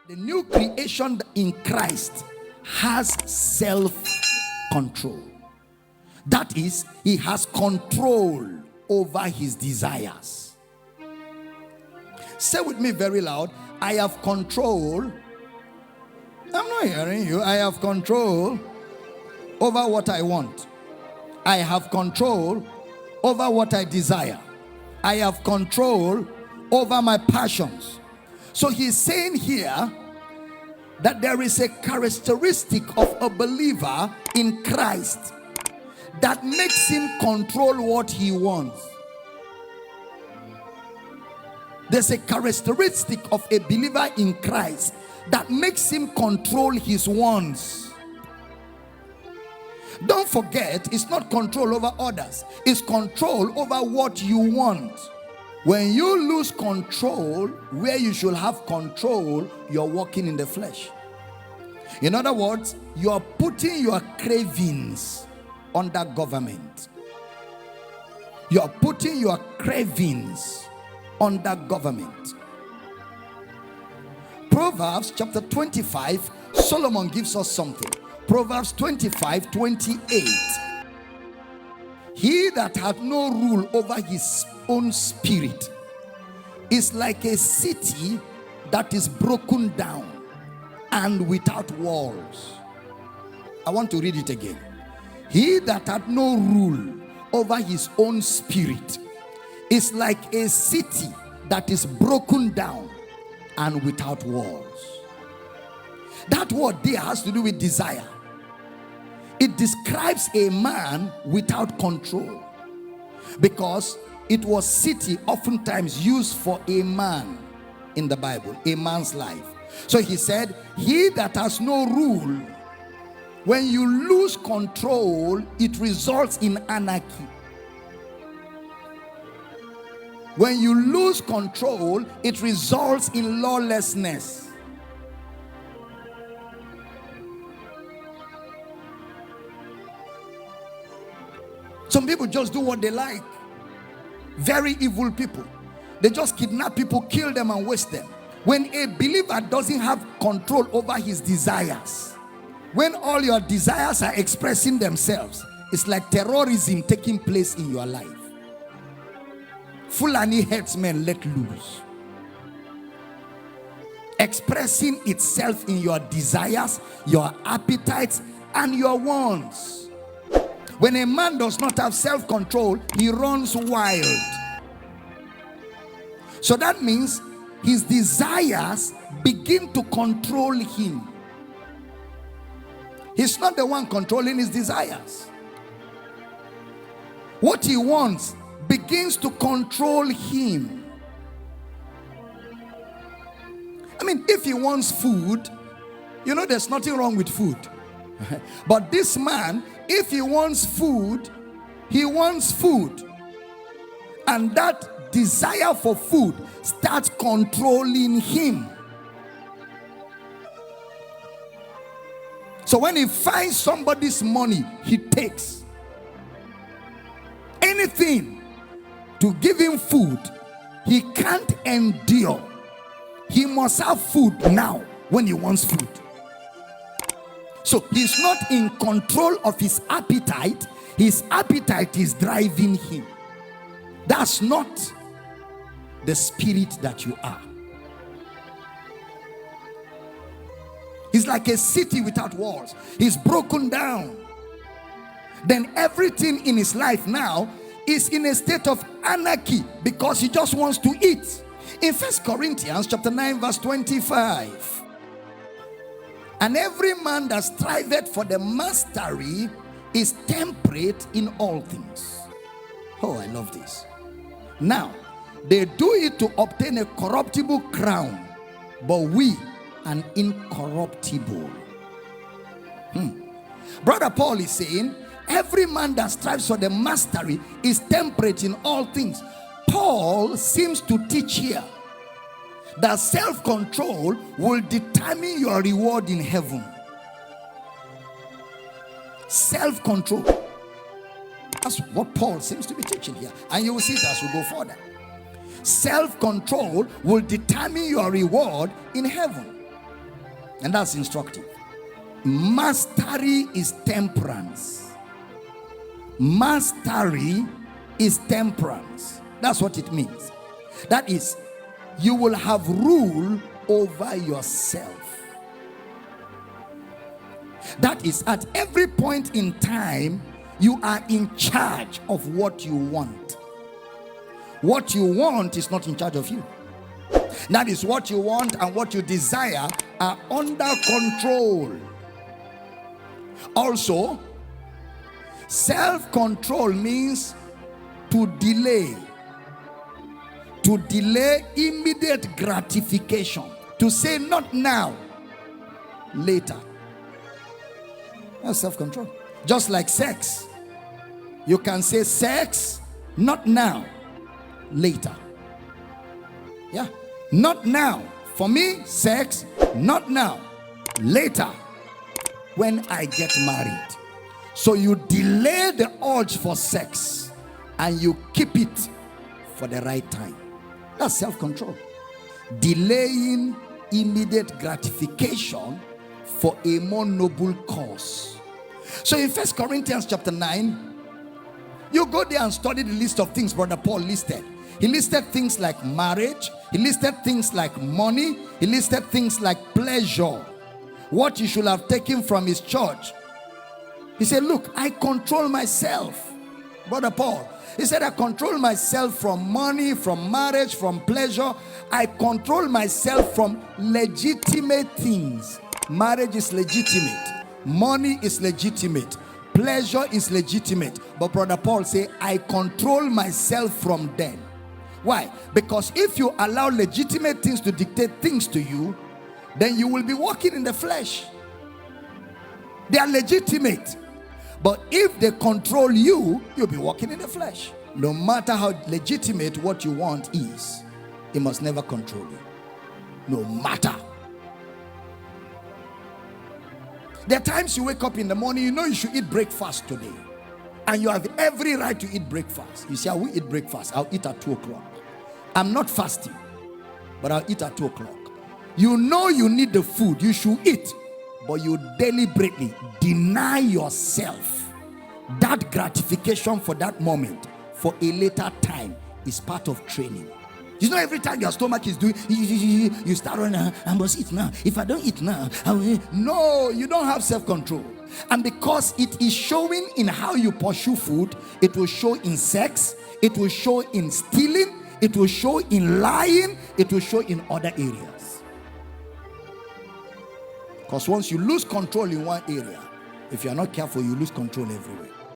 The new creation in Christ has self-control. That is, he has control over his desires. Say with me very loud, I have control. I'm not hearing you. I have control over what I want. I have control over what I desire. I have control over my passions. So he's saying here that there is a characteristic of a believer in Christ that makes him control what he wants. There's a characteristic of a believer in Christ that makes him control his wants. Don't forget, it's not control over others, it's control over what you want. When you lose control where you should have control, you're walking in the flesh. In other words, you are putting your cravings under government. You are putting your cravings under government. Proverbs chapter 25, Solomon gives us something. Proverbs 25:28. He that hath no rule over his own spirit is like a city that is broken down and without walls. I want to read it again. He that hath no rule over his own spirit is like a city that is broken down and without walls. That word there has to do with desire. It describes a man without control, because it was city oftentimes used for a man in the Bible, a man's life. So he said, he that has no rule, when you lose control, it results in anarchy. When you lose control, it results in lawlessness. Some people just do what they like. Very evil people. They just kidnap people, kill them, and waste them. When a believer doesn't have control over his desires, when all your desires are expressing themselves, it's like terrorism taking place in your life. Fulani headsmen let loose, expressing itself in your desires, your appetites, and your wants. When a man does not have self-control, he runs wild. So that means his desires begin to control him. He's not the one controlling his desires. What he wants begins to control him. I mean, if he wants food, you know, there's nothing wrong with food. But this man, if he wants food, he wants food. And that desire for food starts controlling him. So when he finds somebody's money, he takes anything to give him food. He can't endure. He must have food now when he wants food. So he's not in control of his appetite. His appetite is driving him. That's not the spirit that you are. He's like a city without walls. He's broken down. Then everything in his life now is in a state of anarchy because he just wants to eat. In 1 Corinthians chapter 9 verse 25. And every man that striveth for the mastery is temperate in all things. Oh, I love this. Now, they do it to obtain a corruptible crown, but we an incorruptible. Brother Paul is saying, every man that strives for the mastery is temperate in all things. Paul seems to teach here that self-control will determine your reward in heaven. Self-control. That's what Paul seems to be teaching here. And you will see it as we go further. Self-control will determine your reward in heaven. And that's instructive. Mastery is temperance. Mastery is temperance. That's what it means. That is, you will have rule over yourself. That is, at every point in time, you are in charge of what you want. What you want is not in charge of you. That is, what you want and what you desire are under control. Also, self-control means to delay immediate gratification. To say not now, later. That's self-control. Just like sex. You can say sex, not now, later. Yeah. Not now. For me, sex, not now, later, when I get married. So you delay the urge for sex and you keep it for the right time. That's self-control. Delaying immediate gratification for a more noble cause. So in 1 Corinthians chapter 9, you go there and study the list of things Brother Paul listed. He listed things like marriage. He listed things like money. He listed things like pleasure. What you should have taken from his church. He said, look, I control myself. Brother Paul, he said, I control myself from money, from marriage, from pleasure. I control myself from legitimate things. Marriage is legitimate. Money is legitimate. Pleasure is legitimate. But Brother Paul said, I control myself from them. Why? Because if you allow legitimate things to dictate things to you, then you will be walking in the flesh. They are legitimate. But if they control you, you'll be walking in the flesh. No matter how legitimate what you want is, it must never control you. No matter. There are times you wake up in the morning, you know you should eat breakfast today. And you have every right to eat breakfast. You say, I will eat breakfast. I'll eat at 2 o'clock. I'm not fasting, but I'll eat at 2 o'clock. You know you need the food. You should eat. But you deliberately deny yourself that gratification for that moment for a later time is part of training. You know, every time your stomach is doing, you start running, I must eat now. If I don't eat now, I will. No, you don't have self-control. And because it is showing in how you pursue food, it will show in sex, it will show in stealing, it will show in lying, it will show in other areas. Because once you lose control in one area, if you are not careful, you lose control everywhere.